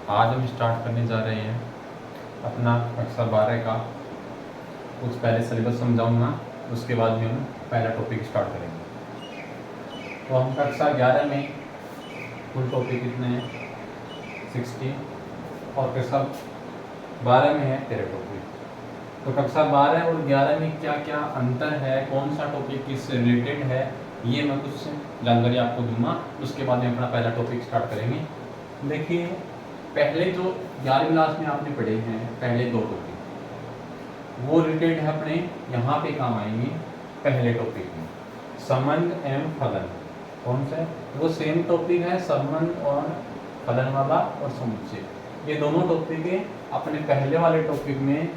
आज हम स्टार्ट करने जा रहे हैं अपना कक्षा 12 का। कुछ पहले सिलेबस समझाऊंगा, उसके बाद में हम पहला टॉपिक स्टार्ट करेंगे। तो हम कक्षा 11 में कुल टॉपिक कितने हैं 60 और कक्षा 12 में है 13 टॉपिक। तो कक्षा 12 और 11 में क्या क्या अंतर है, कौन सा टॉपिक किससे रिलेटेड है, ये मैं कुछ जानकारी आपको दूंगा। उसके बाद में अपना पहला टॉपिक स्टार्ट करेंगे। देखिए, पहले जो 11वीं क्लास में आपने पढ़े हैं पहले 2 टॉपिक, वो रिलेटेड है अपने यहाँ पे काम आएंगे। पहले टॉपिक में संबंध एवं फलन, कौन सा है वो सेम टॉपिक है, संबंध और फलन वाला और समुच्चय। ये दोनों टॉपिक अपने पहले वाले टॉपिक में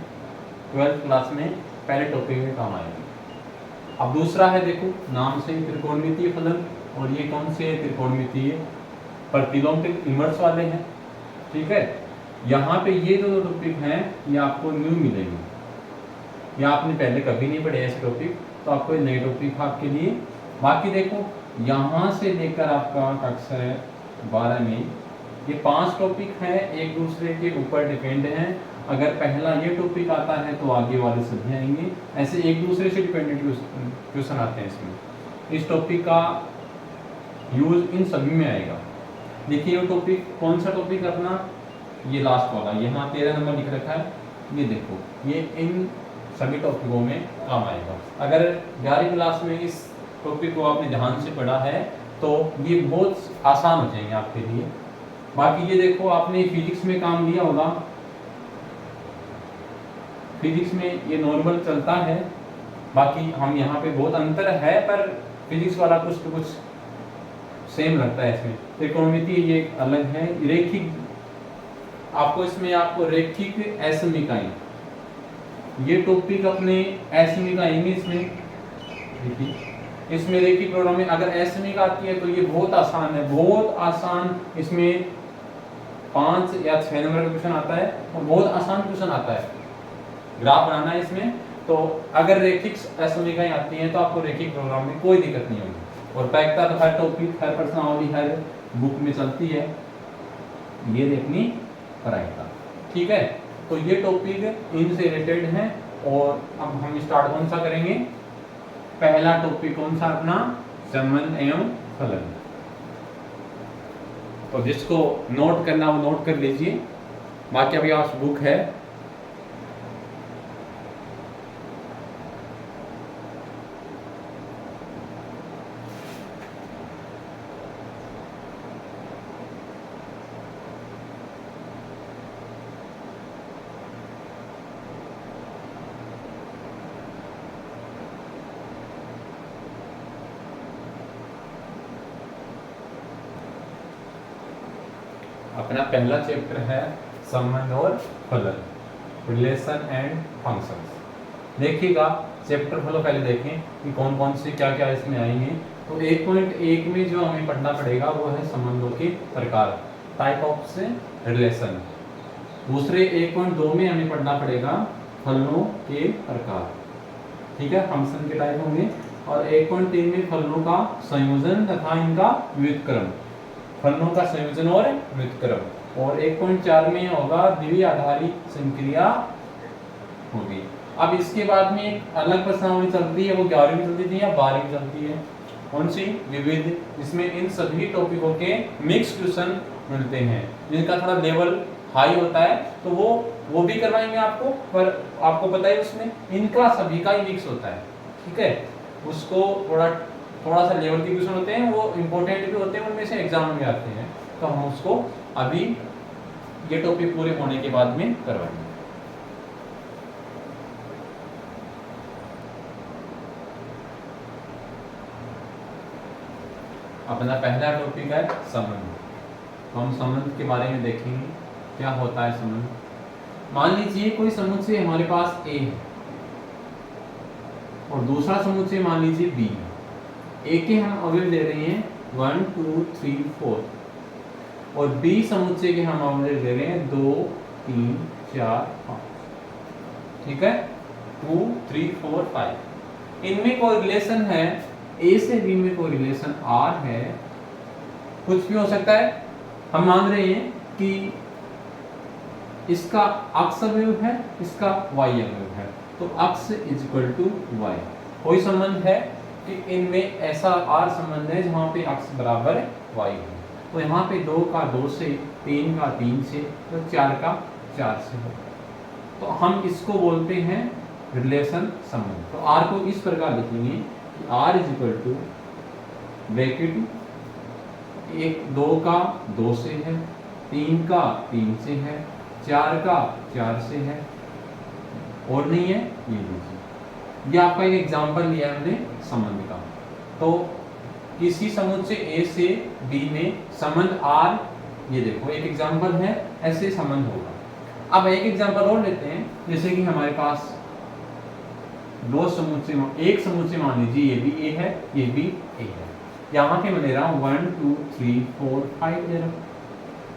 12th क्लास में पहले टॉपिक में काम आएंगे। अब दूसरा है, देखो नाम से त्रिकोणमितीय फलन, और ये कौन से है त्रिकोणमितीय प्रतिलोम के इनवर्स वाले हैं। ठीक है, यहाँ पे ये जो टॉपिक हैं ये आपको न्यू मिलेंगे, या आपने पहले कभी नहीं पढ़े ऐसे टॉपिक, तो आपको ये नए टॉपिक आपके लिए। बाकी देखो, यहाँ से लेकर आपका कक्षा 12 में ये 5 टॉपिक हैं, एक दूसरे के ऊपर डिपेंड हैं। अगर पहला ये टॉपिक आता है तो आगे वाले सभी आएंगे, ऐसे एक दूसरे से डिपेंडेंट क्वेश्चन आते हैं इसमें। इस टॉपिक का यूज इन सभी में आएगा। देखिए, ये टॉपिक कौन सा टॉपिक अपना, ये लास्ट वाला, यहाँ 13 नंबर लिख रखा है, ये देखो, ये इन सभी टॉपिकों में काम आएगा। अगर 11वीं क्लास में इस टॉपिक को आपने ध्यान से पढ़ा है तो ये बहुत आसान हो जाएंगे आपके लिए। बाकी ये देखो, आपने फिजिक्स में काम लिया होगा, फिजिक्स में ये नॉर्मल चलता है। बाकी हम यहाँ पे बहुत अंतर है, पर फिजिक्स वाला कुछ तो कुछ सेम लगता है इसमें। त्रिकोणमितीय ये अलग है, रेखिक आपको इसमें आपको रेखिक असमीकाएं, ये टॉपिक अपने असमीका आएंगे इसमें। देखिए, इसमें रेखिक प्रोग्राम में अगर असमीका आती है तो ये बहुत आसान है, बहुत आसान। इसमें 5 या 6 नंबर का क्वेश्चन आता है और बहुत आसान क्वेश्चन आता है, ग्राफ बनाना है इसमें। तो अगर रेखिक असमीकाएं आती हैं तो आपको रेखिक प्रोग्राम में कोई दिक्कत नहीं होगी। और प्रायिकता तो हर टॉपिक, हर प्रश्नावली, हर बुक में चलती है, ये देखनी प्रायिकता। ठीक है, तो ये टॉपिक इनसे रिलेटेड है। और अब हम स्टार्ट कौन सा करेंगे, पहला टॉपिक कौन सा अपना, संबंध एवं फलन। तो जिसको नोट करना वो नोट कर लीजिए, बाकी अभी आप बुक है। अपना पहला चैप्टर है संबंध और फलन, रिलेशन एंड फंक्शंस। देखिएगा, चैप्टर फॉलो पहले देखें कि कौन कौन से क्या क्या इसमें आएंगे। तो 1.1 में जो हमें पढ़ना पड़ेगा वो है संबंधों के प्रकार, टाइप ऑफ से रिलेशन। दूसरे 1.2 में हमें पढ़ना पड़ेगा फलनों के प्रकार। ठीक है, फंक्शन के टाइप होंगे। और 1.3 में फलनों का संयोजन तथा इनका व्युत्क्रम, फलनों का संयोजन और व्युत्क्रम। और 1.4 में होगा द्विवीय आधारित संक्रिया होगी। अब इसके बाद में एक अलग प्रश्नावली चलती है, वो 11वीं में चलती थी या 12वीं में चलती है, कौन सी, विविध। इसमें इन सभी टॉपिकों के मिक्स क्वेश्चन मिलते हैं, जिनका थोड़ा लेवल हाई होता है, तो वो भी करवाएंगे आपको। पर आपको पता है उसमें इनका सभी का ही मिक्स होता है। ठीक है, उसको थोड़ा सा लेवल के क्वेश्चन होते हैं, वो इंपॉर्टेंट भी होते हैं, उनमें से एग्जाम में आते हैं। तो हम उसको अभी ये टॉपिक पूरे होने के बाद में करवाएंगे। अपना पहला टॉपिक है संबंध। तो हम संबंध के बारे में देखेंगे, क्या होता है संबंध। मान लीजिए कोई समुच्चय हमारे पास A है और दूसरा समुच्चय मान लीजिए B है। A के हम अवयव दे रहे हैं 1 2 3 4, और B समुच्चय के हम अवयव दे रहे हैं 2 3 4 5। ठीक है, 2 3 4 5। इनमें कोई रिलेशन है, A से B में कोई रिलेशन R है, कुछ भी हो सकता है। हम मान रहे हैं कि इसका अक्ष अवयव है, इसका y अवयव है, तो अक्ष इज इक्वल टू y। कोई संबंध है कि इनमें ऐसा आर संबंध है जहाँ पे अक्ष बराबर y है, तो यहाँ पे 2 का 2 से, 3 का 3 से, तो 4 का 4 से हो, तो हम इसको बोलते हैं रिलेशन संबंध। तो r को इस प्रकार लिखेंगे कि r is equal to bracket 2 का 2 से है, 3 का 3 से है, 4 का 4 से है, और नहीं है ये लीजिए। ये आपका एक एग्जांपल लिया है हमने संबंध का। तो किसी समुच्चय A से B में संबंध R, ये देखो एक एग्जांपल है, ऐसे संबंध होगा। अब एक एग्जांपल और लेते हैं, जैसे कि हमारे पास एक समुच्चय मान लीजिए ये भी A है, ये भी A है। यहाँ के मैं ले रहा हूँ 1 2 3 4 5 ले रहा हूँ,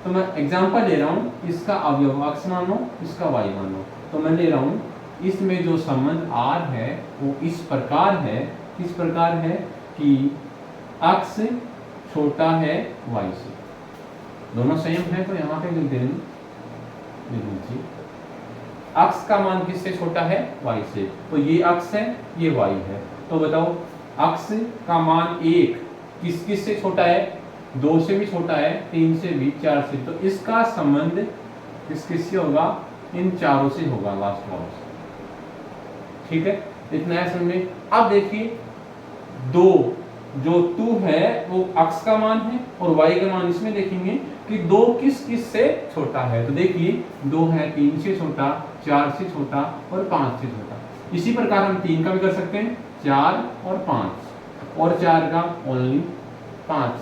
तो मैं एग्जांपल ले रहा हूँ, इसका अवयव अक्ष मानो, इसका y मानो। तो मैं ले रहा हूँ इसमें जो संबंध R है वो इस प्रकार है, किस प्रकार है कि अक्ष छोटा है y से, दोनों सेम है, तो यहाँ पे लिख दीजिए अक्ष का मान किससे छोटा है, y से, तो ये अक्ष है, ये y है। तो बताओ अक्ष का मान 1 किस से छोटा है, 2 से भी छोटा है, 3 से भी, 4 से, तो इसका संबंध किससे होगा, इन चारों से होगा, लास्ट वालों से। ठीक है, इतना है समझ में। अब देखिए 2 जो 2 है वो अक्ष का मान है, और y का मान इसमें देखेंगे कि 2 किस से छोटा है, तो देखिए 2 है 3 से छोटा, 4 से छोटा और 5 से छोटा। इसी प्रकार हम 3 का भी कर सकते हैं, 4 और 5, और 4 का ओनली 5,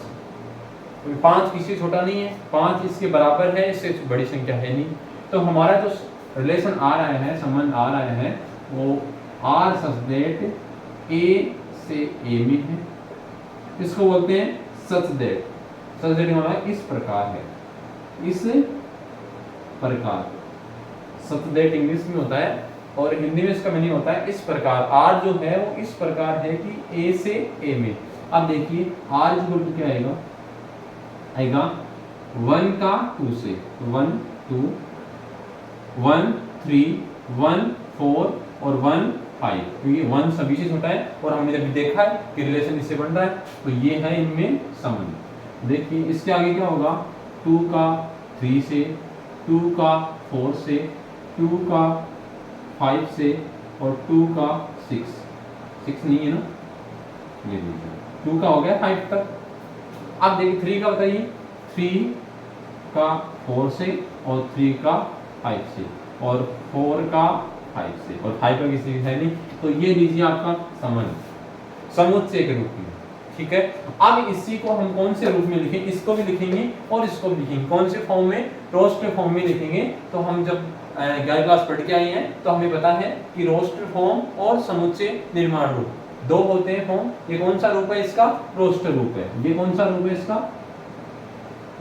5 किसी छोटा नहीं है, 5 इसके बराबर है, इससे बड़ी संख्या है नहीं। तो हमारा जो रिलेशन आ रहा है, संबंध आ रहा है, वो R सच दैट A से A में है, इसको बोलते हैं सच दैट हमारा इस प्रकार है, इस प्रकार। सच दैट इंग्लिश में होता है और हिंदी में इसका मीनिंग होता है इस प्रकार। R जो है वो इस प्रकार है कि A से A में। अब देखिए R इक्वल टू क्या आएगा 1 का 2 से, 1 2 1 3 1 4 और 1 5, क्योंकि 1 सभी से छोटा है, और हमने जब देखा है कि रिलेशन इससे बन रहा है, तो ये है इनमें संबंध। देखिए इसके आगे क्या होगा, 2 का 3 से, 2 का 4 से, 2 का 5 से, और 2 का 6 नहीं है ना, ये देखिए 2 का हो गया 5 तक। अब देखिए 3 का बताइए, 3 का 4 से, और 3 का 5 से, और 4 का 5 से, और 5 का किसी है नहीं, तो ये लीजिए आपका संबंध समुच्चय के रूप में। ठीक है, अब इसी को हम कौन से रूप में लिखें, इसको भी लिखेंगे और इसको भी लिखेंगे, कौन से फॉर्म में, रोस्टर फॉर्म में लिखेंगे। तो हम जब 11वीं क्लास पढ़ के आए हैं तो हमें पता है कि रोस्टर फॉर्म और समुच्चय निर्माण रूप 2 होते हैं फॉर्म। ये कौन सा रूप है इसका, रोस्टर रूप है। ये कौन सा रूप है इसका,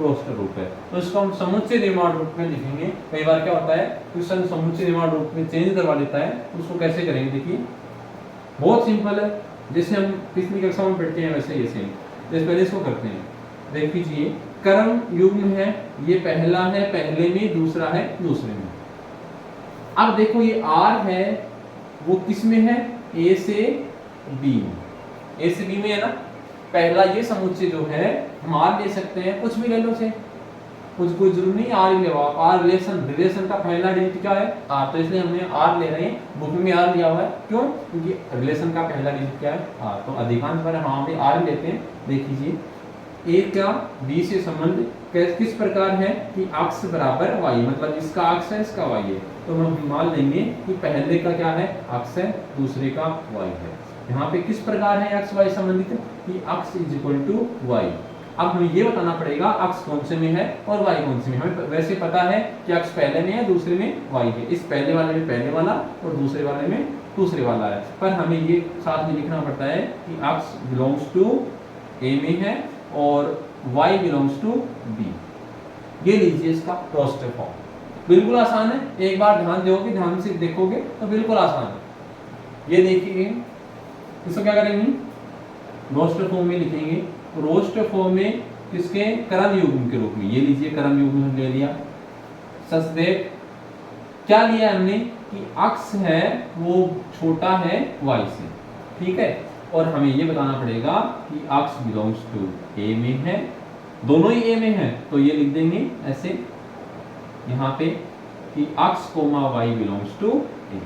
रोस्टर रूप है। तो इसको हम समुच्चय निर्माण रूप में लिखेंगे। कई बार क्या होता है, क्वेश्चन समुच्चय निर्माण रूप में चेंज करवा लेता है, तो उसको कैसे करेंगे, देखिए बहुत सिंपल है, जैसे हम पिछली कक्षा में पढ़ते हैं वैसे ही सेम। जैसे पहले इसको करते हैं, देख लीजिए क्रम युग्म है, ये पहला है पहले में, दूसरा है दूसरे में। अब देखो ये R है वो किस में है, A से B में, A से B में है ना। पहला ये समुच्चय जो है हम R ले सकते हैं, कुछ भी ले लो से, कुछ कोई जरूरी नहीं R ले लो। R रिलेशन का पहला डिजिट क्या है, R, तो इसलिए हमने R ले रहे हैं, बुक में R लिया हुआ है। क्यों, क्योंकि रिलेशन का पहला डिजिट क्या है, R, तो अधिकांश बार हम पे R लेते हैं। देख लीजिए A का B से संबंध किस प्रकार है कि अक्ष बराबर y, मतलब इसका अक्ष है इसका y है, तो हम मान लेंगे कि पहले का क्या है, अक्ष है, दूसरे का y है। यहाँ पे किस प्रकार है अक्ष y संबंधित कि अक्ष इज इक्वल टू y। अब हमें ये बताना पड़ेगा अक्ष कौन से में है और y कौन से में। हमें वैसे पता है कि अक्ष पहले में है, दूसरे में y है, इस पहले वाले में पहले वाला और दूसरे वाले में दूसरे वाला है। पर हमें ये साथ में लिखना पड़ता है कि अक्ष बिलोंग्स टू A में है और y बिलोंग्स टू B। ये लीजिए इसका रोस्टर फॉर्म, बिल्कुल आसान है, एक बार ध्यान दोगे, ध्यान से देखोगे तो बिल्कुल आसान है। ये देखिए इसको क्या करेंगे, रोस्टर फॉर्म में लिखेंगे। रोस्टर फॉर्म में किसके, क्रम युग्म के रूप में। ये लीजिए क्रम युग्म ले लिया, सच दैट क्या लिया हमने कि अक्ष है वो छोटा है y से, ठीक है। और हमें ये बताना पड़ेगा कि अक्ष बिलोंग्स टू a में है, दोनों ही a में है, तो ये लिख देंगे ऐसे यहाँ पे कि अक्ष comma y belongs to a,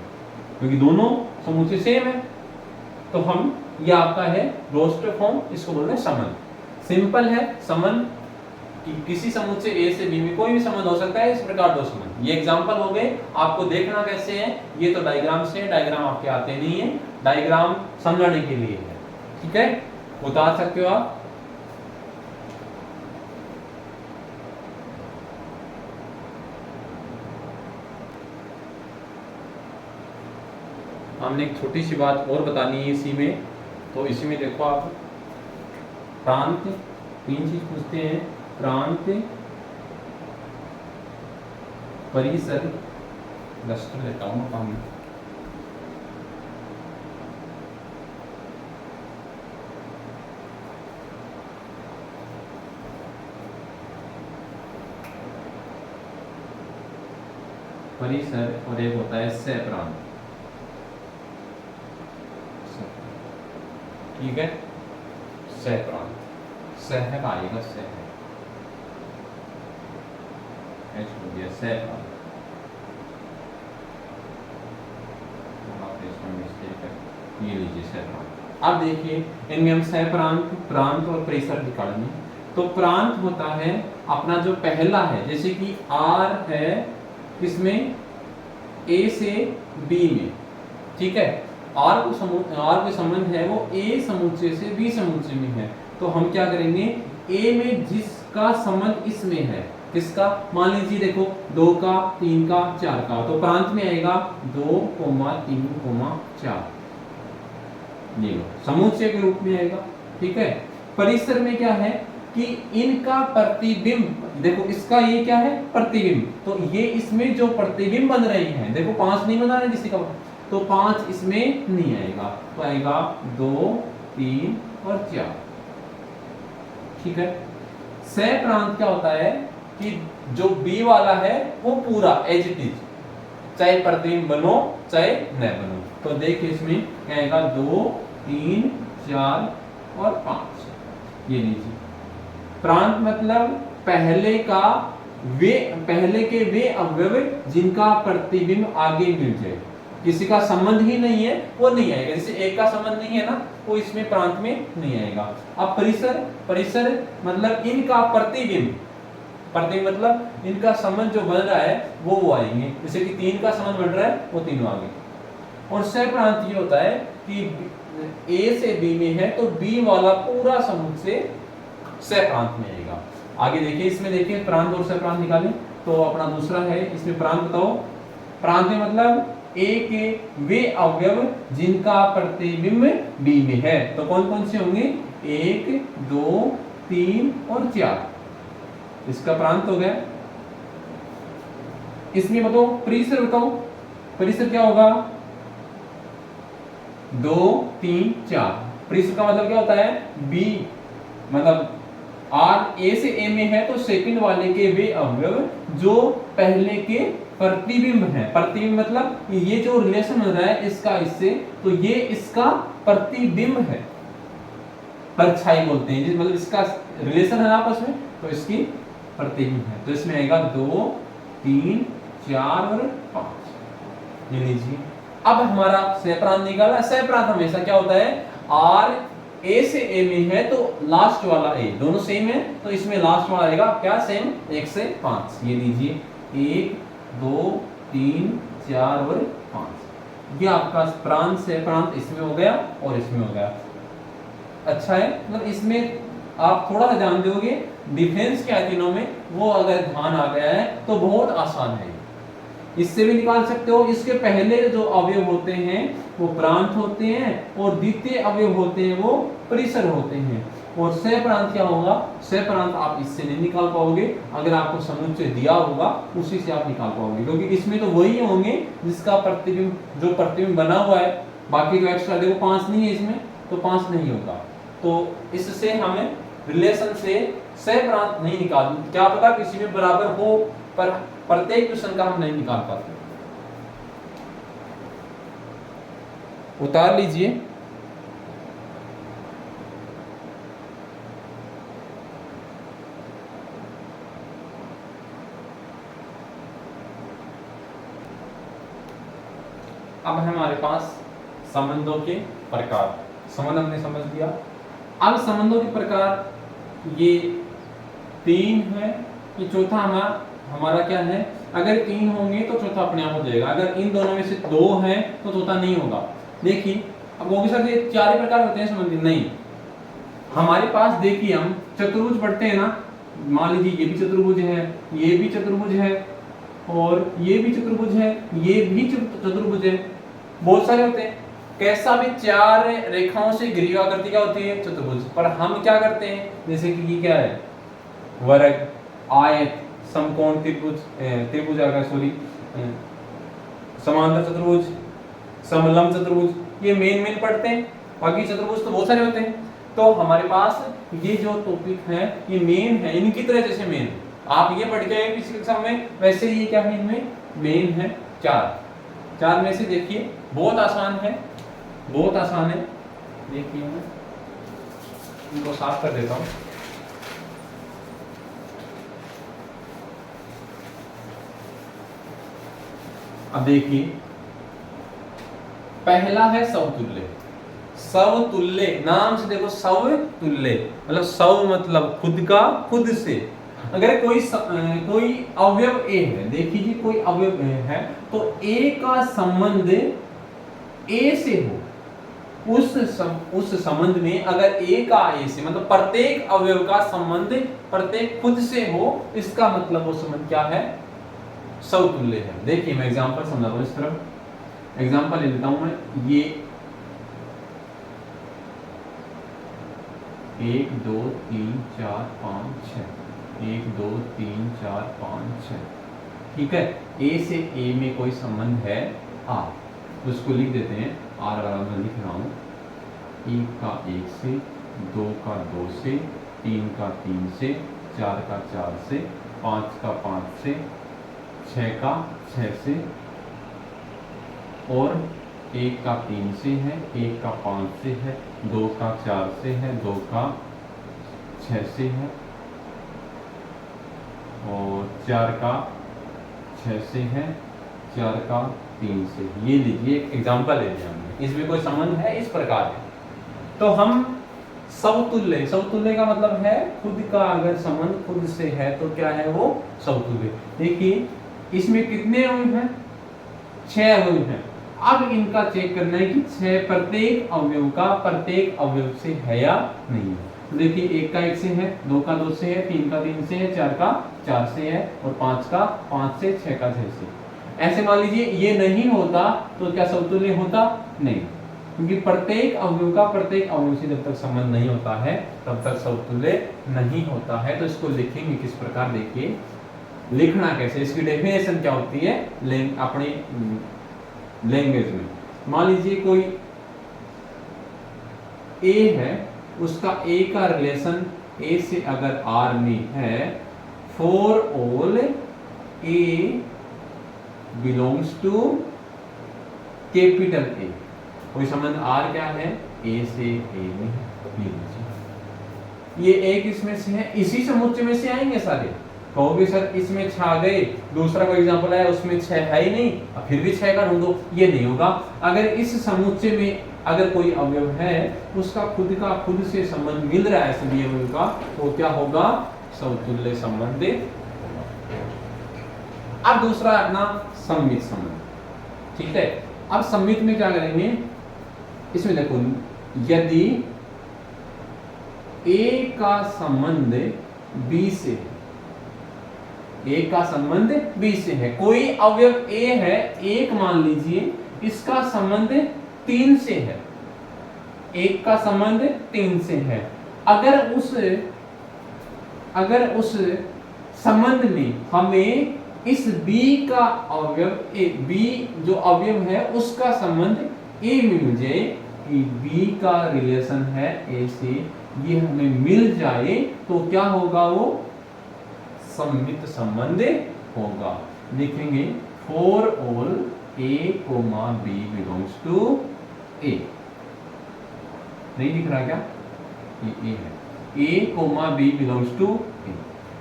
क्योंकि दोनों समुच्चय सेम है। तो हम ये आपका है रोस्टर फॉर्म, इसको बोल रहे हैं समन। सिंपल है समन कि किसी समुच्चय ए से बी में कोई भी संबंध हो सकता है, इस प्रकार दो संबंध। ये एग्जांपल हो गए, आपको देखना कैसे है, ये तो डायग्राम से, डायग्राम आपके आते नहीं है, डायग्राम समझाने के लिए है, ठीक है, उतार सकते हो आप। हमने एक छोटी सी बात और बतानी है इसी में, तो इसी में देखो आप प्रांत, तीन चीज पूछते हैं, प्रांत, परिसर, डस्टर लेता हूँ काम, परिसर, और एक होता है सह प्रांत, ठीक है, सह प्रांत, सह आएगा, सह सह प्रांत, ये लीजिए सह प्रांत। अब देखिए इनमें हम सह प्रांत, प्रांत और परिसर निकालेंगे। तो प्रांत होता है अपना जो पहला है, जैसे कि आर है किसमें, ए से बी में, ठीक है, आर को संबंध है वो ए समुच्चय से बी समुच्चय में है। तो हम क्या करेंगे, ए में जिसका संबंध इसमें है, किसका, मान लीजिए देखो 2 का, 3 का, 4 का, तो प्रांत में आएगा 2, 3, 4, ये लो समुच्चय के रूप में आएगा, ठीक है। परिसर में क्या है कि इनका प्रतिबिंब, देखो इसका ये क्या है प्रतिबिंब, तो ये इसमें जो प्रतिबिंब बन रहे हैं, देखो 5 नहीं बना रहे किसी का, तो 5 इसमें नहीं आएगा, तो आएगा 2, 3 और 4, ठीक है। सह प्रांत क्या होता है कि जो बी वाला है वो पूरा एज इट इज, चाहे प्रतिबिंब बनो चाहे न बनो। तो देखिए इसमें क्या आएगा 2, 3, 4 और 5, ये लीजिए। प्रांत मतलब पहले के वे अवयव जिनका प्रतिबिंब आगे मिल जाए, किसी का संबंध ही नहीं है वो नहीं आएगा, जैसे एक का संबंध नहीं है ना, वो इसमें प्रांत में नहीं आएगा। अब परिसर मतलब इनका प्रतिबिंब, प्रतिबिंब मतलब इनका संबंध जो बन रहा है वो आएंगे, जैसे कि 3 का संबंध बन रहा है वो तीनों आ गए। और सह प्रांत ये होता है कि ए से बी में है तो बी वाला पूरा समुच्चय सह प्रांत में आएगा। आगे देखिए, इसमें देखिए प्रांत और सह प्रांत निकालें, तो अपना दूसरा है इसमें प्रांत बताओ। प्रांत में मतलब ए के वे अवयव जिनका प्रतिबिंब बी में है, तो कौन कौन से होंगे, 1, 2, 3 और 4, इसका प्रांत हो गया। इसमें बताओ परिसर, बताओ परिसर क्या होगा, 2, 3, 4, परिसर का मतलब क्या होता है, बी मतलब आर ए से ए में है तो सेकंड वाले के वे अवयव जो पहले के प्रतिबिंब है, प्रतिबिंब मतलब ये जो रिलेशन हो रहा है इसका इससे, तो ये इसका प्रतिबिंब है, परछाई बोलते हैं, मतलब इसका रिलेशन है आपस में, तो इसकी प्रतिबिंब है। तो इसमें आएगा 2, 3, 4 और 5, ये लीजिए। अब हमारा सह प्रांत निकाला। सह प्रांत हमेशा क्या होता है, आर ए से ए में है तो लास्ट वाला ए, दोनों सेम है तो इसमें लास्ट वाला आएगा क्या, सेम 1 से 5, ये लीजिए 1, 2, 3, 4 और 5, ये आपका प्रांत सह प्रांत इसमें हो गया और इसमें हो गया। अच्छा है, मतलब इसमें आप थोड़ा सा ध्यान दोगे, डिफेंस के तीनों में वो अगर ध्यान आ गया है तो बहुत आसान है, इससे भी निकाल सकते हो। इसके पहले जो अवयव होते हैं वो प्रांत होते हैं और द्वितीय अवयव होते हैं वो परिसर होते हैं। और सह प्रांत क्या होगा, सह प्रांत आप इससे नहीं निकाल पाओगे, अगर आपको समुच्चय दिया होगा उसी से आप निकाल पाओगे, क्योंकि इसमें तो वही होंगे जिसका प्रतिबिंब, जो प्रतिबिंब बना हुआ है, बाकी जो एक्स्ट्रा देखो 5 नहीं है इसमें, तो 5 नहीं होगा। तो इससे हमें रिलेशन से सह प्रांत नहीं निकाल, क्या पता किसी में बराबर हो, पर प्रत्येक क्वेश्चन का हम नहीं निकाल पाते। उतार लीजिए। अब हमारे पास संबंधों के प्रकार, संबंध हमने समझ लिया। अब संबंधों के प्रकार ये 3 है, ये चौथा हमारा क्या है, अगर 3 होंगे तो चौथा अपने आप हो जाएगा, अगर इन दोनों में से 2 हैं तो चौथा नहीं होगा। देखिए अब वो भी सर ये 4 ही प्रकार होते हैं संबंधी, नहीं, हमारे पास देखिए हम चतुर्भुज पढ़ते हैं ना, मान लीजिए ये भी चतुर्भुज है, ये भी चतुर्भुज है, और ये भी चतुर्भुज है, ये भी चतुर्भुज है, बहुत सारे होते हैं। कैसा भी 4 रेखाओं से घिरी हुई आकृति क्या होती है, चतुर्भुज। पर हम क्या करते हैं, जैसे कि ये क्या है, वर्ग, आयत, समकोण, त्रिभुज, त्रिभुज आ गया, सॉरी, समांतर चतुर्भुज, समलंब चतुर्भुज, ये मेन पढ़ते हैं। बाकी चतुर्भुज तो बहुत सारे होते हैं। तो हमारे पास ये जो टॉपिक है ये मेन है, इनकी तरह जैसे मेन आप ये पढ़ के आए पिछले एग्जाम में, वैसे ये क्या है, इनमें मेन है 4 में से। देखिए बहुत आसान है, बहुत आसान है। देखिए मैं इनको साफ कर देता हूं। अब देखिए पहला है समतुल्य। समतुल्य नाम से देखो, समतुल्य मतलब सव मतलब खुद का, खुद से। अगर कोई अवयव ए है, देखिए कोई अवयव ए है तो ए का संबंध ए से हो, उस संबंध में अगर ए का ए से मतलब प्रत्येक अवयव का संबंध प्रत्येक खुद से हो, इसका मतलब वो संबंध क्या है, समतुल्य है। देखिए मैं एग्जांपल समझाता हूं, इस तरफ एग्जांपल ले लेता हूं मैं। ये 1 2 3 4 5 6, 1 2 3 4 5 6, ठीक है। ए से ए में कोई संबंध है आर, उसको लिख देते हैं आर वाला मैं लिख रहा हूं। 1 का 1 से, 2 का 2 से, 3 का 3 से, 4 का 4 से, 5 का 5 से, 6 का 6 से, और 1 का 3 से है, 1 का 5 से है, 2 का 4 से है, 2 का 6 से है, और 4 का 6 से है, 4 का 3 से। ये लीजिए एग्जांपल ले लिया हमने, इसमें कोई संबंध है, इस प्रकार है। तो हम समतुल्य, समतुल्य का मतलब है खुद का अगर संबंध खुद से है तो क्या है वो समतुल्य। देखिए इसमें कितने अवयव हैं, 6 अवयव हैं। अब इनका चेक करना है कि 6 प्रत्येक अवयव का प्रत्येक अवयव से है या नहीं है। तो देखिए 1 का 1 से है, 2 का 2 से है, 3 का 3 से है, 4 का 4 से है, और 5 का 5 से, 6 का 6 से। ऐसे मान लीजिए ये नहीं होता तो क्या समतुल्य होता, नहीं, क्योंकि प्रत्येक अवयव का प्रत्येक अवयव से जब तक संबंध नहीं होता है तब तक समतुल्य नहीं होता है। तो इसको लिखेंगे किस प्रकार, देखिए लिखना कैसे, इसकी डेफिनेशन क्या होती है अपनी लैंग्वेज में। मान लीजिए कोई ए है, उसका ए का रिलेशन ए से अगर आर में है, for all A belongs to capital A, कोई संबंध आर क्या है, ए से ए में है। ये एक इसमें से है, इसी समुच्चय में से आएंगे सारे। कहोगे सर इसमें 6 आ गए, दूसरा कोई एग्जांपल है उसमें 6 है ही नहीं, फिर भी 6 का ढूंढो, ये नहीं होगा। अगर इस समुच्चय में अगर कोई अवयव है उसका खुद का खुद से संबंध मिल रहा है सभी अवयव का, तो क्या होगा, समतुल्य संबंध। अब दूसरा अपना सममित संबंध, ठीक है। अब सममित में क्या करेंगे, इसमें देखो यदि ए का संबंध बी से है, ए का संबंध बी से है, कोई अवयव ए है, एक मान लीजिए इसका संबंध 3 से है, एक का संबंध 3 से है। अगर उस संबंध में हमें इस बी का अवयव ए, बी जो अवयव है उसका संबंध ए में मिल जाए, कि बी का रिलेशन है ए से, ये हमें मिल जाए तो क्या होगा, वो सममित संबंध होगा। लिखेंगे for all A comma B belongs to A, नहीं दिख रहा क्या, ये ए है, A comma B belongs to A,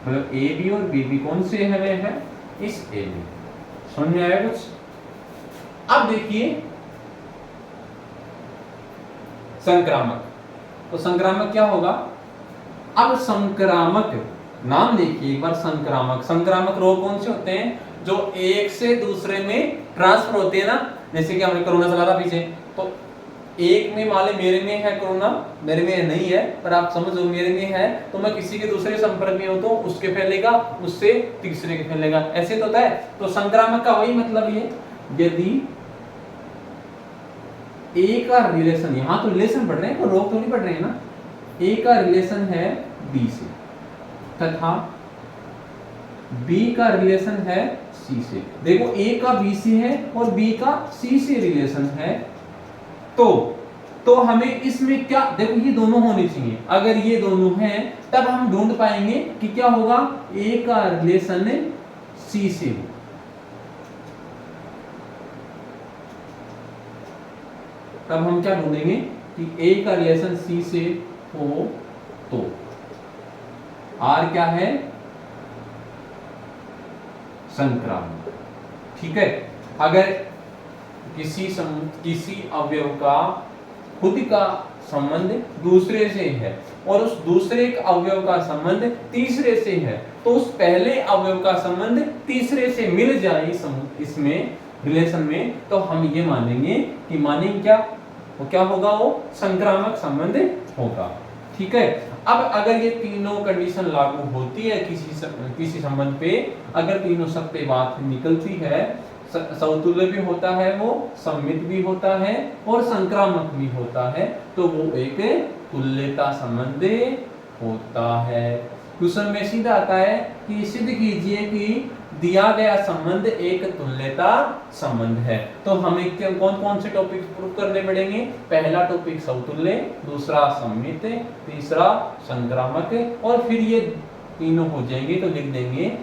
मतलब ए बी और बी बी कौन से हमें है, इस ए में। समझ में आया कुछ? अब देखिए संक्रामक, तो संक्रामक क्या होगा, अब संक्रामक नाम देखिए एक बार, संक्रामक, संक्रामक रोग कौन से होते हैं, जो एक से दूसरे में ट्रांसफर होते हैं ना, जैसे कि हमने कोरोना चला था पीछे, तो एक में मान ले मेरे में है कोरोना, मेरे में नहीं है पर आप समझ लो मेरे में है, तो मैं किसी के दूसरे संपर्क में हूं तो उसके फैलेगा, उससे तीसरे के फैलेगा, ऐसे तो होता है। तो संक्रामक का वही मतलब ये, यदि ए का रिलेशन, यहां तो रिलेशन पढ़ रहे हैं, कोई रोग तो नहीं पढ़ रहे हैं ना, ए का रिलेशन है बी से तथा बी का रिलेशन है सी से, देखो ए का बी से है और बी का सी से रिलेशन है, तो हमें इसमें क्या, देखो ये दोनों होने चाहिए, अगर ये दोनों हैं तब हम ढूंढ पाएंगे कि क्या होगा, ए का रिलेशन सी से हो, तब हम क्या ढूंढेंगे कि ए का रिलेशन सी से हो, तो आर क्या है, संक्रामक। ठीक है, अगर किसी अवयव का खुद का संबंध दूसरे से है और उस दूसरे अवयव का संबंध तीसरे से है, तो उस पहले अवयव का संबंध तीसरे से मिल जाए इसमें रिलेशन में, तो हम ये मानेंगे कि मानेंगे क्या, वो क्या होगा, वो संक्रामक संबंध होगा। ठीक है, अब अगर ये तीनों कंडीशन लागू होती है किसी संबंध पे, अगर तीनों सब पे बात निकलती है, समतुल्य भी होता है, वो सम्मित भी होता है और संक्रामक भी होता है, तो वो एक तुल्यता संबंध होता है। क्वेश्चन में सीधा आता है कि सिद्ध कीजिए कि दिया गया संबंध एक तुल्यता संबंध है। तो हमें कौन कौन से टॉपिक प्रूव करने पड़ेंगे, पहला टॉपिक समतुल्य, दूसरा सम्मित, तीसरा संक्रामक, और फिर ये तीनों हो जाएंगे तो लिख देंगे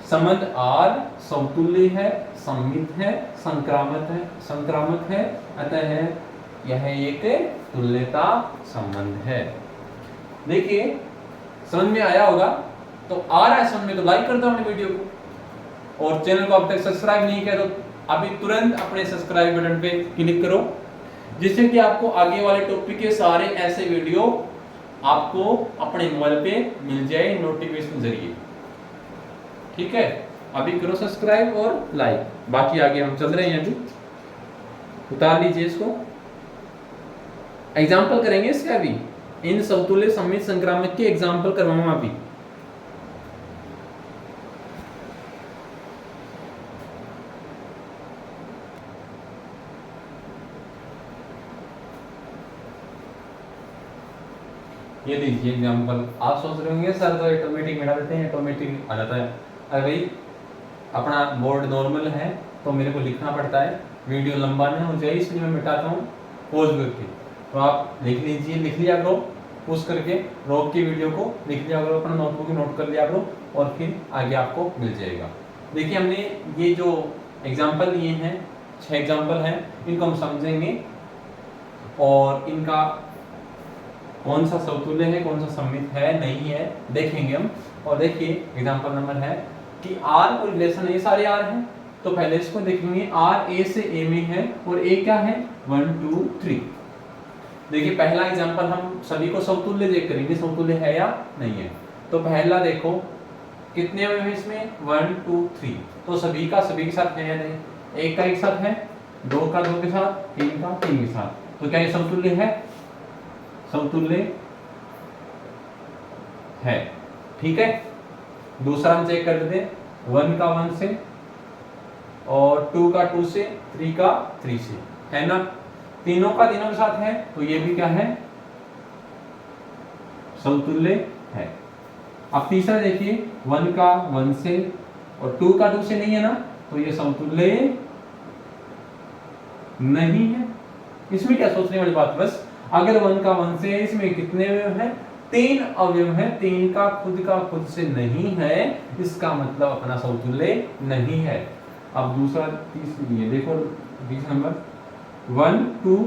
संबंध आर समतुल्य है, सम्मित है, संक्रामक है, अतः यह एक तुल्यता संबंध है। देखिए समझ में आया होगा, तो आ रहा है समझ में तो लाइक कर दो अपने वीडियो को, और चैनल को अब तक सब्सक्राइब नहीं किया तो अभी तुरंत अपने सब्सक्राइब बटन पे क्लिक करो, जिससे कि आपको आगे वाले टॉपिक के सारे ऐसे वीडियो आपको अपने मोबाइल पे मिल जाए नोटिफिकेशन जरिए। ठीक है, अभी करो सब्सक्राइब और लाइक, बाकी आगे हम चल रहे हैं, अभी उतार लीजिए इसको, एग्जाम्पल करेंगे इसका अभी, इन समतुल्य सम्मित संक्रामक के एग्जाम्पल करवाऊंगा अभी। ये लीजिए एग्जाम्पल, आप सोच रहे होंगे सर तो ऑटोमेटिक मिटा देते हैं, ऑटोमेटिक आ जाता है। अरे भाई अपना बोर्ड नॉर्मल है तो मेरे को लिखना पड़ता है, वीडियो लंबा नहीं हो जाए इसलिए मैं मिटाता हूँ पॉज करके, तो आप लिख लीजिए, लिख लिया करो पॉज करके, रोक के वीडियो को लिख लिया करो, अपना नोटबुक में नोट कर लिया करो और फिर आगे आपको मिल जाएगा। देखिए हमने ये जो एग्जाम्पल लिए हैं 6 एग्जाम्पल हैं, इनको हम समझेंगे और इनका कौन सा समतुल्य है कौन सा सम्मित है नहीं है देखेंगे हम। और देखिए एग्जाम्पल नंबर है कि आर को रिलेशन ये सारे आर हैं, तो पहले इसको देखेंगे, आर ए से ए में है और ए क्या है 1 2 3। देखिए पहला एग्जाम्पल हम सभी को समतुल्य देख करेंगे, समतुल्य है या नहीं है। तो पहला देखो कितने में है इसमें 1 2 3, तो सभी के साथ है या नहीं, एक का एक साथ है, 2 का 2 के साथ, 3 का 3 के साथ, तो क्या ये समतुल्य है, समतुल्य है। ठीक है, दूसरा हम चेक कर देते हैं 1 का 1 से और 2 का 2 से, 3 का 3 से, है ना, तीनों का तीनों के साथ है, तो ये भी क्या है समतुल्य है। अब तीसरा देखिए 1 का 1 से और 2 का 2 से नहीं है ना, तो ये समतुल्य नहीं है। इसमें क्या सोचने वाली बात, बस अगर 1 का 1 से, इसमें कितने अवयव हैं 3 अवयव हैं, 3 का खुद से नहीं है, इसका मतलब अपना समतुल्य नहीं है। अब दूसरा तीसरी है, देखो 20 नंबर 1 2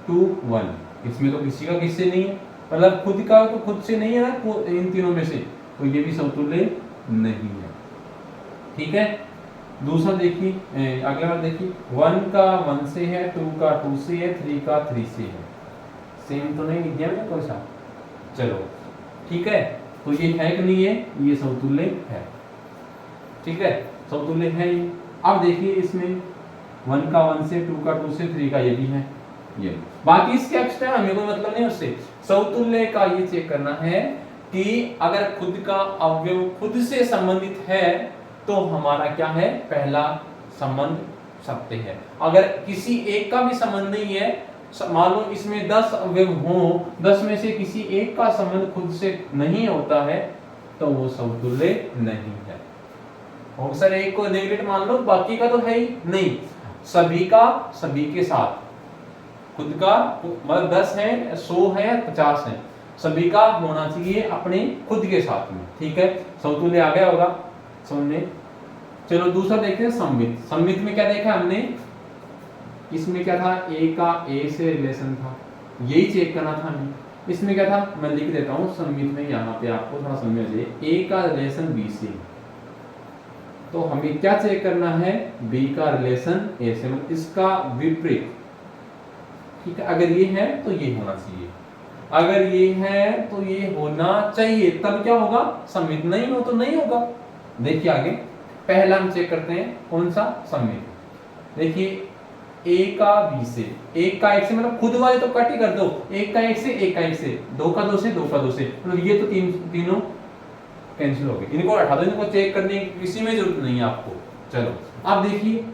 टू वन। इसमें तो किसी का किससे नहीं है, मतलब खुद का तो खुद से नहीं है ना इन तीनों में से, तो ये भी समतुल्य नहीं है। ठीक है। दूसरा देखिए, अगला बार देखिए, 1 का 1 से है, 2 का 2 से है, 3 का 3 से है। सेम तो नहीं लिख दिया मैंने कोई सा? चलो ठीक है, तो ये है कि नहीं है, ये समतुल्य है। ठीक है, समतुल्य है ये। अब देखिए इसमें 1 का 1 से, 2 का 2 से, 3 का ये भी है, ये बाकी इसके एक्स्ट्रा हमें कोई मतलब नहीं उससे। समतुल्य का ये चेक करना है कि अगर खुद का अवयव खुद से संबंधित है तो हमारा क्या है, पहला संबंध सत्य है। अगर किसी एक का भी संबंध नहीं है, मान लो इसमें 10 अवयव हो, 10 में से किसी एक का संबंध खुद से नहीं होता है तो वो समतुल्य नहीं है। और सर एक को नेगलेक्ट मान लो, बाकी का तो है ही नहीं, सभी का सभी के साथ, खुद का मतलब 10 है, 100 है, 50 है, सभी का होना चाहिए अपने खुद के साथ में। ठीक है, समतुल्य आ गया होगा समझने। चलो दूसरा देखते हैं सममित। सममित में क्या देखा हमने, इसमें क्या था, ए का ए से रिलेशन था, यही चेक करना था हमें। इसमें क्या था, मैं लिख देता हूं सममित में, यहाँ पे आपको थोड़ा समझ जाए, ए का रिलेशन बी से, तो हमें क्या चेक करना है, बी का रिलेशन ए से, मतलब इसका विपरीत। ठीक है, अगर ये है तो ये होना चाहिए, अगर ये है तो ये होना चाहिए, तब क्या होगा, सममित। नहीं हो तो नहीं होगा। देखिए आगे पहला हम चेक करते हैं, कौन सा, सममित। देखिए ए का बी से, एक का एक से, मतलब खुद वाले तो कट ही कर दो, एक का एक से, एक का एक से, 2 का 2 से, 2 का 2 से, मतलब ये तो तीनों कैंसिल हो गए, इनको हटा दो, इनको चेक करने की किसी में जरूरत नहीं है आपको। चलो अब देखिए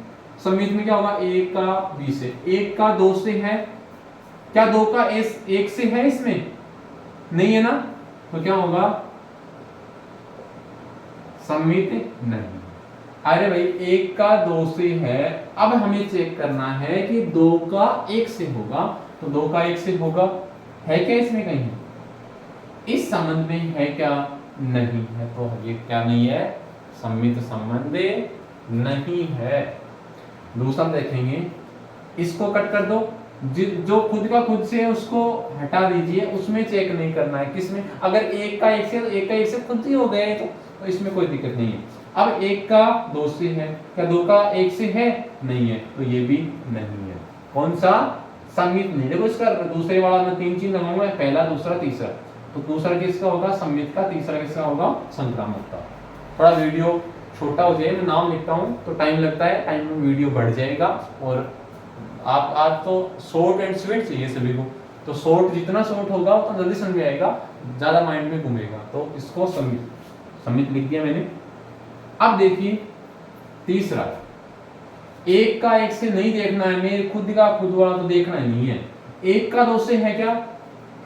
सममित में क्या होगा, ए का बी से, एक का 2 से है, क्या 2 का एक से है, इसमें नहीं है ना, तो क्या होगा, सममित नहीं। अरे भाई 1 का 2 से है, अब हमें चेक करना है कि 2 का 1 से होगा, तो 2 का 1 से होगा, है क्या इसमें कहीं, इस संबंध में है क्या, नहीं है, तो ये क्या नहीं है, सममित संबंध नहीं है। दूसरा देखेंगे, इसको कट कर दो, जो खुद का खुद से है उसको हटा दीजिए, उसमें चेक नहीं करना है, किसमें, अगर 1 का 1 से, तो 1 का 1 से खुद ही हो गए तो इसमें कोई दिक्कत नहीं है। अब 1 का 2 से है, क्या 2 का 1 से है, नहीं है, तो ये भी नहीं है, कौन सा, सममित नहीं। देखो इसका दूसरे वाला मैं 3 चीज लगाऊंगा, पहला दूसरा तीसरा, तो दूसरा किसका होगा, सममित का, तीसरा किसका होगा, संक्रामक का। थोड़ा वीडियो छोटा हो जाए, मैं नाम लिखता हूँ तो टाइम लगता है, टाइम में वीडियो बढ़ जाएगा, और आप आज तो शॉर्ट एंड स्वीट चाहिए सभी को, तो शॉर्ट जितना शॉर्ट होगा उतना जल्दी समझ में आएगा, ज्यादा माइंड में घूमेगा, तो इसको सममित लिख दिया मैंने। अब देखिए तीसरा, 1 का 1 से नहीं देखना है, मेरे खुद का खुद वाला तो देखना ही नहीं है, 1 का 2 से है क्या,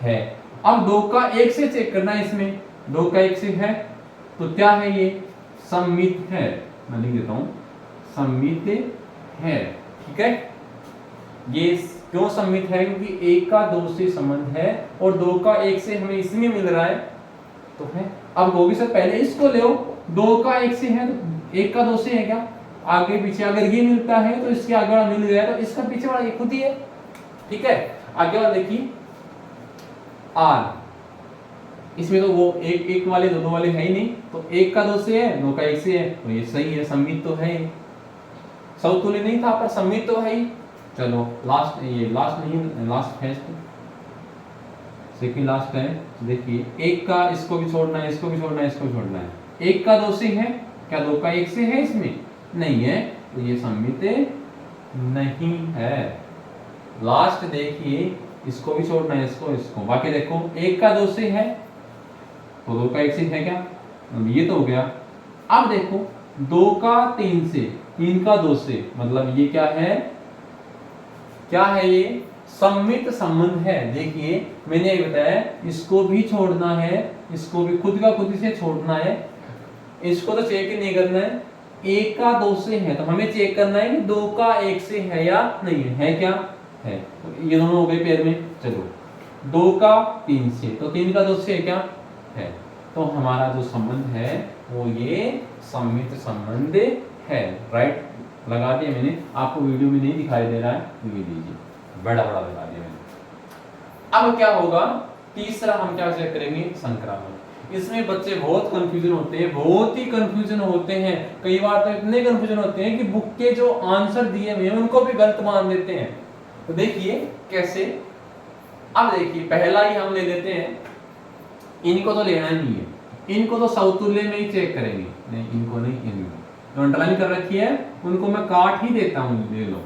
है। अब 2 का 1 से चेक करना है, इसमें 2 का 1 से है, तो क्या है ये, सममित है, मैं लिख देता हूं सममित है। ठीक है, ये क्यों सममित है, क्योंकि 1 का 2 से संबंध है और 2 का 1 से हमें इसमें मिल रहा है, तो है। अब गोगी सर पहले इसको ले, 2 का 1 से है तो 1 का 2 से है क्या, आगे पीछे अगर ये मिलता है तो इसके आगे वाला मिल गया, तो इसका पीछे वाला ये खुद ही है। ठीक है, आगे वाला देखिए आर, इसमें तो वो एक वाले दो वाले है ही नहीं, तो 1 का 2 से है, 2 का 1 से है, तो ये सही है, सममित तो है, समतुल्य नहीं था पर सममित तो है ही। चलो लास्ट, ये लास्ट नहीं, लास्ट है, सेकंड लास्ट है। देखिए 1 का, इसको भी छोड़ना है, इसको भी छोड़ना है, इसको भी छोड़ना है, 1 का 2 से है, क्या 2 का 1 से है, इसमें नहीं है, तो ये सममित नहीं है। लास्ट देखिए, इसको भी छोड़ना है, इसको, बाकी देखो 1 का 2 से है, तो 2 का 1 से है क्या, ये तो हो गया। अब देखो 2 का 3 से, 3 का 2 से, मतलब ये क्या है, क्या है ये, सममित संबंध है। देखिए मैंने ये बताया, इसको भी छोड़ना है, इसको भी खुद का खुद से छोड़ना है, इसको तो चेक ही नहीं करना है। 1 का 2 से है तो हमें चेक करना है कि 2 का 1 से है या नहीं है, क्या है, तो ये दोनों हो गए पेयर में। चलो 2 का 3 से, तो 3 का 2 से है, क्या है, तो हमारा जो संबंध है वो ये सममित संबंध है। राइट, लगा दिया मैंने, आपको वीडियो में नहीं दिखाई दे रहा है, ये लीजिए बड़ा बड़ा लगा दिया मैंने। अब क्या होगा, तीसरा हम क्या चेक करेंगे, संक्रामक। इसमें बच्चे बहुत कंफ्यूजन होते हैं, बहुत ही कंफ्यूजन होते हैं, कई बार तो इतने कंफ्यूजन होते हैं कि बुक के जो आंसर दिए हुए हैं उनको भी गलत मान देते हैं। तो देखिए कैसे, अब देखिए पहला ही हम ले लेते हैं, इनको तो लेना नहीं है, इनको तो समतुल्य में ही चेक करेंगे, नहीं इनको नहीं, इनको जो अंडरलाइन कर रखी है उनको मैं काट ही देता हूं, ले लो,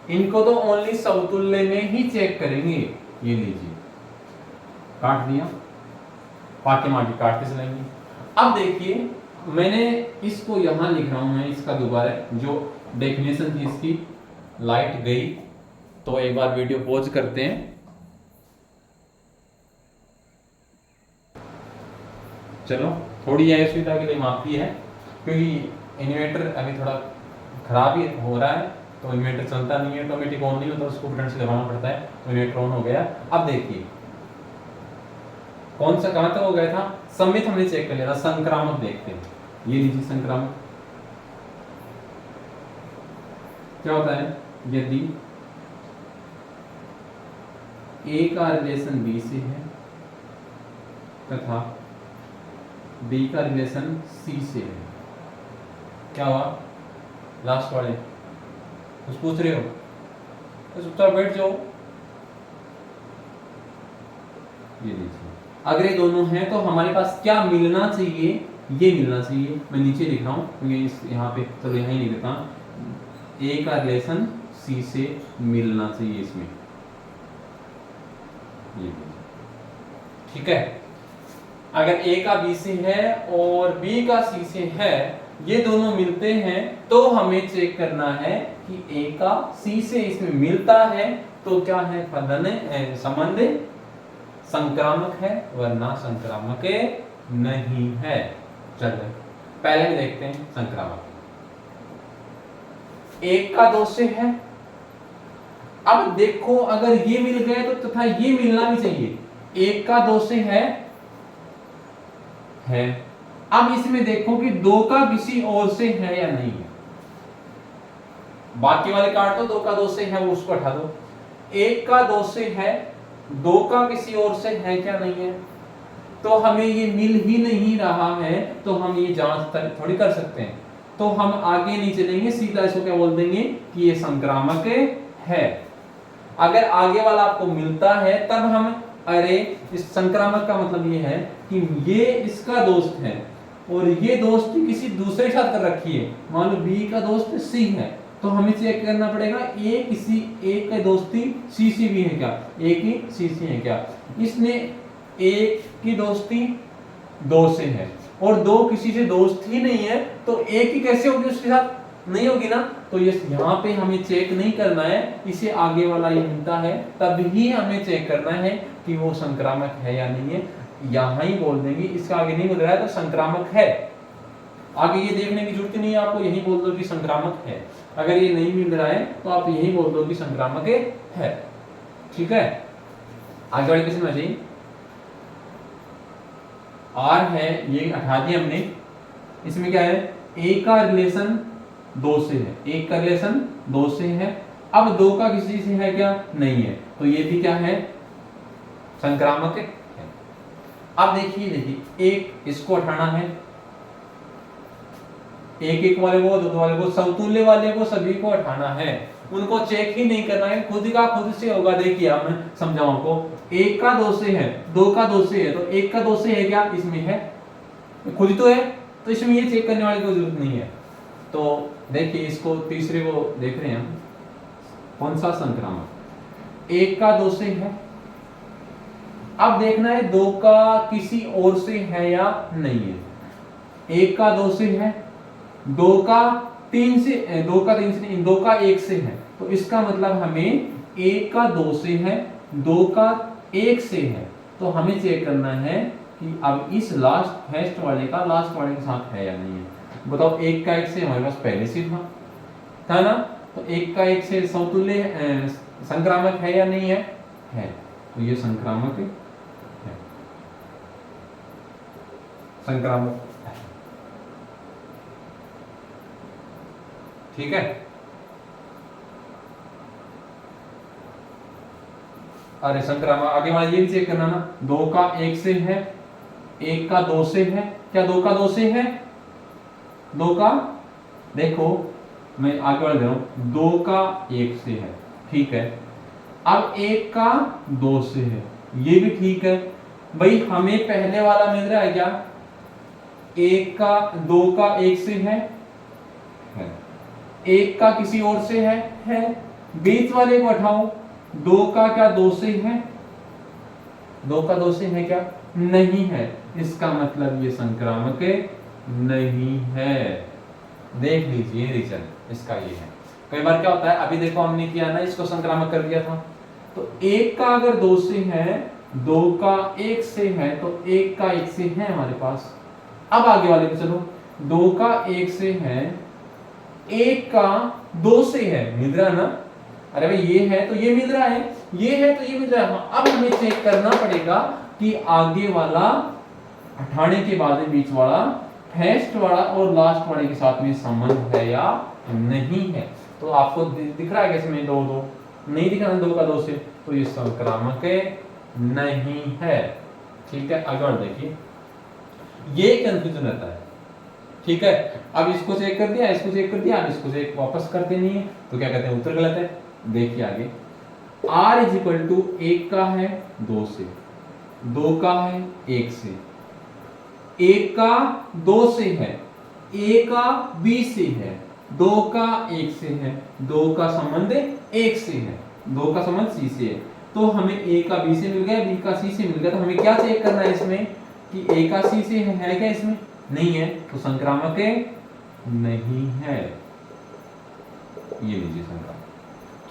इनको तो ओनली समतुल्य में ही चेक करेंगे। ये लीजिए काट दिया, बाकी मार्गी काटते चलेंगे। अब देखिए मैंने इसको यहां लिख रहा हूं, मैं इसका दोबारा जो डेफिनेशन थी इसकी, लाइट गई तो एक बार वीडियो पॉज करते हैं। चलो थोड़ी असुविधा के लिए माफी है, क्योंकि इन्वर्टर अभी थोड़ा खराब ही हो रहा है, तो इन्वर्टर चलता नहीं है, ऑटोमेटिक ऑन नहीं होता, उसको बटन से दबाना पड़ता है, तो इन्वर्टर ऑन हो गया। अब देखिए कौन सा कहां तक हो गया था, सम्मित हमने चेक कर लिया था, संक्रामक देखते हैं। ये लीजिए संक्रामक क्या होता है, यदि ए का रिलेशन बी से है तथा बी का रिलेशन सी से है, क्या हुआ, लास्ट वाले कुछ पूछ रहे हो तो चुपचाप बैठ जाओ। ये देखिए अगर ये दोनों हैं तो हमारे पास क्या मिलना चाहिए, ये मिलना चाहिए, मैं नीचे लिख रहा हूं क्योंकि इस यहाँ पे चलो यहां ही लिख देता हूं, ए का रिलेशन सी से मिलना चाहिए इसमें, ये ठीक है। अगर ए का बी से है और बी का सी से है, ये दोनों मिलते हैं, तो हमें चेक करना है कि ए का सी से इसमें मिलता है तो क्या है, फलन संबंध संक्रामक है, वरना संक्रामक नहीं है। चलो पहले देखते हैं संक्रामक। एक का दो से है, अब देखो अगर ये मिल गए तो तथा ये मिलना भी चाहिए, एक का दो से है। अब इसमें देखो कि दो का किसी और से है या नहीं है, बाकी वाले काट दो, दो का दो से है वो उसको हटा दो, एक का दो से है, दो का किसी और से है क्या नहीं है, तो हमें ये मिल ही नहीं रहा है, तो हम ये जांच थोड़ी कर सकते हैं, तो हम आगे नहीं चलेंगे, सीधा इसको क्या बोल देंगे कि ये संक्रामक है। अगर आगे वाला आपको मिलता है तब हम, अरे इस संक्रामक का मतलब ये है कि ये इसका दोस्त है और ये दोस्ती किसी दूसरे के साथ कर रखी है, मान लो बी का दोस्त सी है, तो हमें चेक करना पड़ेगा ए किसी एक का दोस्ती सी से भी है क्या, ए की सी से है क्या, इसने एक की दोस्ती दो से है और दो किसी से दोस्त ही नहीं है, तो एक ही कैसे होगी उसके साथ, नहीं होगी ना, तो ये यहाँ पे हमें चेक नहीं करना है, इसे आगे वाला ये मिलता है तब ही हमें चेक करना है कि वो संक्रामक है या नहीं है, यहाँ ही बोल देंगे, इसका आगे नहीं मिल रहा है तो संक्रामक है, आगे ये देखने की जरूरत नहीं है आपको, यही बोल दो कि संक्रामक है। अगर ये नहीं मिल रहा है तो आप यही बोल दो कि संक्रामक है, ठीक है। आगे वाले क्वेश्चन में जाइए, आर है, ये हटा दिया हमने, इसमें क्या है, ए का रिलेशन दो से है, एक का रिलेशन दो से है, अब दो का किसी से है क्या, नहीं है, तो ये भी क्या है, संक्रामक है। अब देखिए एक इसको हटाना है, एक एक वाले को, दो वाले को, समतुल्य वाले को सभी को हटाना है, उनको चेक ही नहीं करना है, खुद का खुद से होगा। देखिए अब मैं समझाऊं आपको, एक का दो से है, दो का दो से है, तो एक का दो से है क्या, इसमें है, खुद तो है, तो इसमें ये चेक करने वाली कोई जरूरत नहीं है। तो देखिए इसको तीसरे को देख रहे हैं हम, कौन सा संक्रामक, एक का दो से है, अब देखना है दो का किसी और से है या नहीं है, एक का दो से है, दो का तीन से, दो का तीन से नहीं, दो का एक से है, तो इसका मतलब हमें एक का दो से है, दो का एक से है, तो हमें चेक करना है कि अब इस लास्ट फर्स्ट वाले का लास्ट वाले के साथ है या नहीं है। बताओ एक का एक से हमारे पास पहले से था ना, तो एक का एक से समतुल्य संक्रामक है या नहीं है, तो ये संक्रामक है, संक्रामक, ठीक है। अरे संक्रामक आगे वाला ये भी चेक करना ना, 2 का 1 से है, 1 का 2 से है, क्या 2 का 2 से है, 2 का, देखो मैं आगे बढ़ रहा हूं, 2 का 1 से है, ठीक है। अब 1 का 2 से है, ये भी ठीक है भाई। हमें पहले वाला मिल रहा है क्या, 1 का 2 का 1 से है, 1 का किसी और से है। बीच वाले को हटाओ, 2 का क्या 2 से है, 2 का 2 से है क्या, नहीं है। इसका मतलब ये संक्रामक नहीं है। देख लीजिए रीजन इसका ये है। कई बार क्या होता है, अभी देखो हमने किया ना, इसको संक्रामक कर दिया था, तो 1 का अगर 2 से है, 2 का 1 से है, तो 1 का 1 से है हमारे पास। अब आगे वाले पे चलो, 2 का 1 से है, 1 का 2 से है, मिल रहा ना, अरे भाई ये है तो ये मिल रहा है, ये है तो ये मिल रहा है। अब हमें चेक करना पड़ेगा कि आगे वाला हटाने के बाद बीच वाला, फर्स्ट वाला और लास्ट वाले के साथ में संबंध है या नहीं है। तो आपको दिख रहा है कैसे में 2 2 नहीं दिख रहा, 2 का 2 से, तो ये संक्रामक नहीं है, ठीक है। अगर देखिए ये कंफ्यूजन रहता है, ठीक है। अब इसको चेक कर दिया, इसको चेक कर दिया, अब इसको चेक वापस करते नहीं है, तो क्या कहते हैं, उत्तर गलत है। देखिए आगे, r इज इक्वल टू 1 का है 2 से, 2 का है 1 से, 1 का 2 से है, a का b से है, 2 का 1 से है, 2 का संबंध 1 से है, 2 का संबंध c से है। तो हमें a का b से मिल गया, b का c से मिल गया। तो हमें क्या चेक करना है इसमें कि a का c से है क्या, इसमें नहीं है, तो संक्रामक नहीं है। ये लीजिए संक्रामक,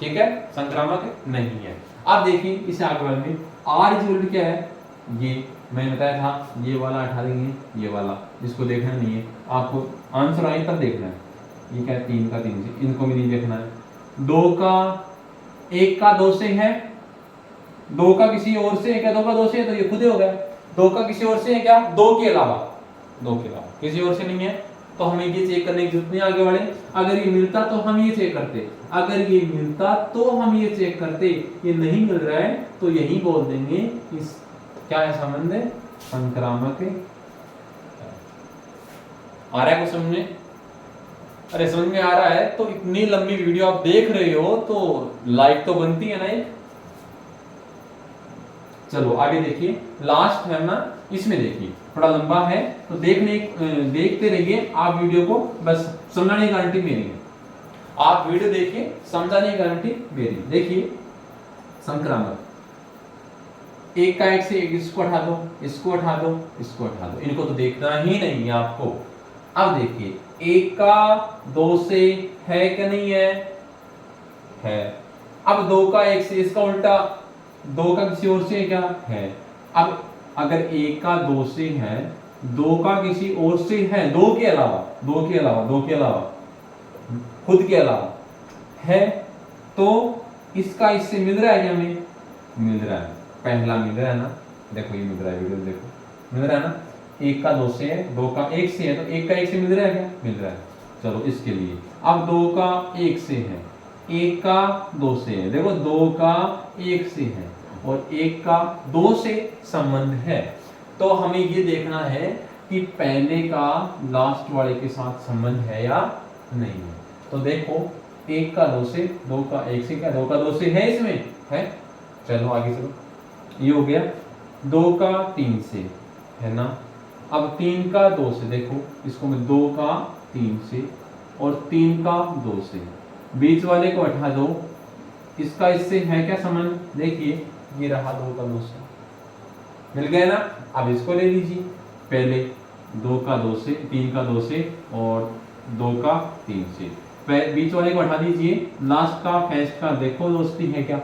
ठीक है, संक्रामक नहीं है। अब देखिए इसे आगे वाले में r इज इक्वल टू क्या है, ये मैंने बताया था, ये वाला हटा देंगे, ये वाला जिसको देखना नहीं है, आपको आंसर आए तब देखना है। ये क्या है, 3 का 3 से, इनको भी नहीं देखना है। 2 का 1 का 2 से है, 2 का किसी और से है क्या, 2 का 2 से है, तो ये खुद ही हो गया। 2 का किसी और से है क्या, 2 के अलावा, 2 के अलावा किसी और से नहीं है, तो हमें ये चेक करने की जरूरत नहीं आगे बढ़े। अगर ये मिलता तो हम ये चेक करते, अगर ये मिलता तो हम ये चेक करते, ये नहीं मिल रहा है तो यही बोल देंगे इस क्या है संबंध है, संक्रामक है। आ रहा है कुछ समझ में, अरे समझ में आ रहा है तो इतनी लंबी वीडियो आप देख रहे हो तो लाइक तो बनती है ना एक। चलो आगे देखिए, लास्ट है ना, इसमें देखिए थोड़ा लंबा है तो देखते रहिए आप वीडियो को, बस समझाने की गारंटी मेरी है। आप वीडियो देखिए, समझाने की गारंटी मेरी। देखिए संक्रामक, 1 का 1 से, इसको हटा दो, इसको हटा दो, इसको हटा दो, इनको तो देखना ही नहीं है आपको। अब देखिए 1 का 2 से है क्या, नहीं है। अब 2 का 1 से, इसका उल्टा, 2 का किसी और से क्या है। अब अगर 1 का 2 से है, 2 का किसी और से है, 2 के अलावा, 2 के अलावा, 2 के अलावा, खुद के अलावा है, तो इसका इससे मिल रहा है क्या, हमें मिल रहा है, पहला मिल रहा है ना, देखो ये मिल रहा है, वीडियो देखो मिल रहा है ना। 1 का 2 से है, 2 का 1 से है, तो 1 का 1 से मिल रहा है क्या, मिल रहा है। चलो इसके लिए अब 2 का 1 से है, 1 का 2 से है, देखो 2 का 1 से है और 1 का 2 से संबंध है। तो हमें ये देखना है कि पहले का लास्ट वाले के साथ संबंध है या नहीं है। तो देखो 1 का 2 से, 2 का 1 से, क्या 2 का 2 से है, इसमें है। चलो आगे चलो, ये हो गया। 2 का 3 से है ना, अब 3 का 2 से, देखो इसको मैं 2 का 3 से और 3 का 2 से, बीच वाले को हटा दो, इसका इससे है क्या संबंध, देखिए ये रहा 2 का 2 से, मिल गया ना। अब इसको ले लीजिए, पहले 2 का 2 से, 3 का 2 से और 2 का 3 से, बीच वाले को हटा दीजिए, लास्ट का फर्स्ट का देखो दोस्ती है क्या,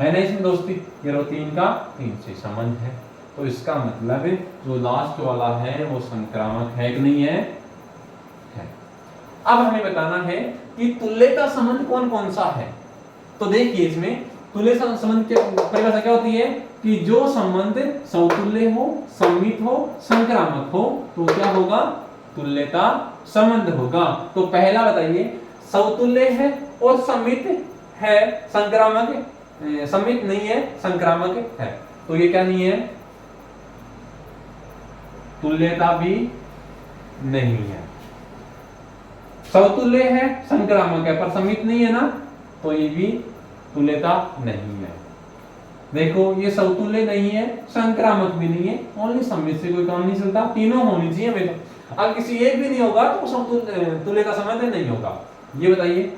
है ना इसमें दोस्ती, ये 3 का 3 से संबंध है। तो इसका मतलब जो लास्ट वाला है वो संक्रामक है कि नहीं है, है। अब हमें बताना है कि तुल्यता संबंध कौन कौन सा है। तो देखिए इसमें तुल्यता संबंध की परिभाषा क्या होती है कि जो संबंध समतुल्य हो, सममित हो, संक्रामक हो, तो क्या होगा, तुल्यता संबंध होगा। तो पहला बताइए, समतुल्य है और सममित है, संक्रामक सममित नहीं है, संक्रामक है। तो ये क्या नहीं है, तुल्यता भी नहीं है। समतुल्य है, संक्रामक है, पर सममित नहीं है ना, तो ये भी तुल्यता नहीं है। देखो ये समतुल्य नहीं है, संक्रामक भी नहीं है, ओनली सममित से कोई काम नहीं चलता, तीनों होनी चाहिए हमेशा। अगर किसी एक भी नहीं होगा तो समतुल्य तुल्यता संबंध नहीं होगा। ये बताइए,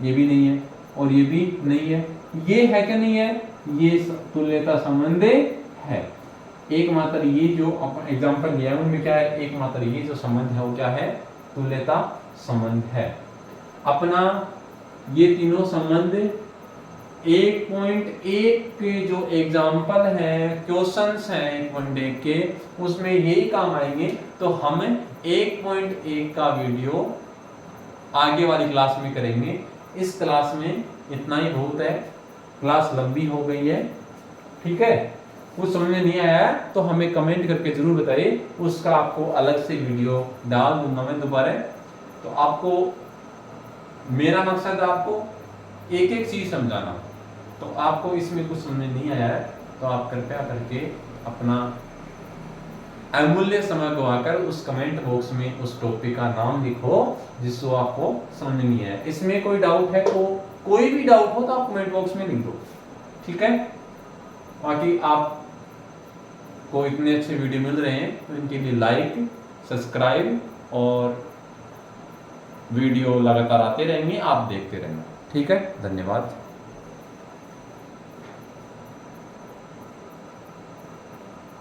ये भी नहीं है और ये भी नहीं है, ये है क्या नहीं है, ये तुल्यता संबंध है। एकमात्र ये जो अपन एग्जांपल लिया है उनमें क्या है, एकमात्र ये जो संबंध है वो क्या है, तुल्यता संबंध है। अपना ये तीनों संबंध 1.1 के जो एग्जाम्पल हैं, क्वेश्चंस हैं एक वनडे के, उसमें यही काम आएंगे। तो हम 1.1 का वीडियो आगे वाली क्लास में करेंगे। इस क्लास में इतना ही बहुत है, क्लास लंबी हो गई है, ठीक है। कुछ समझ में नहीं आया तो हमें कमेंट करके जरूर बताइए, उसका आपको अलग से वीडियो डाल दूंगा मैं दोबारा। तो आपको मेरा मकसद आपको एक एक चीज समझाना। तो आपको इसमें कुछ समझ में नहीं आया है तो आप कृपया करके अपना अमूल्य समय गवाकर उस कमेंट बॉक्स में उस टॉपिक का नाम लिखो जिसको आपको समझ नहीं है। इसमें कोई डाउट है तो, कोई भी डाउट हो तो आप कमेंट बॉक्स में लिख दो, ठीक है। बाकी आप को इतने अच्छे वीडियो मिल रहे हैं तो इनके लिए लाइक, सब्सक्राइब और वीडियो लगातार आते रहेंगे, आप देखते रहना, ठीक है। धन्यवाद।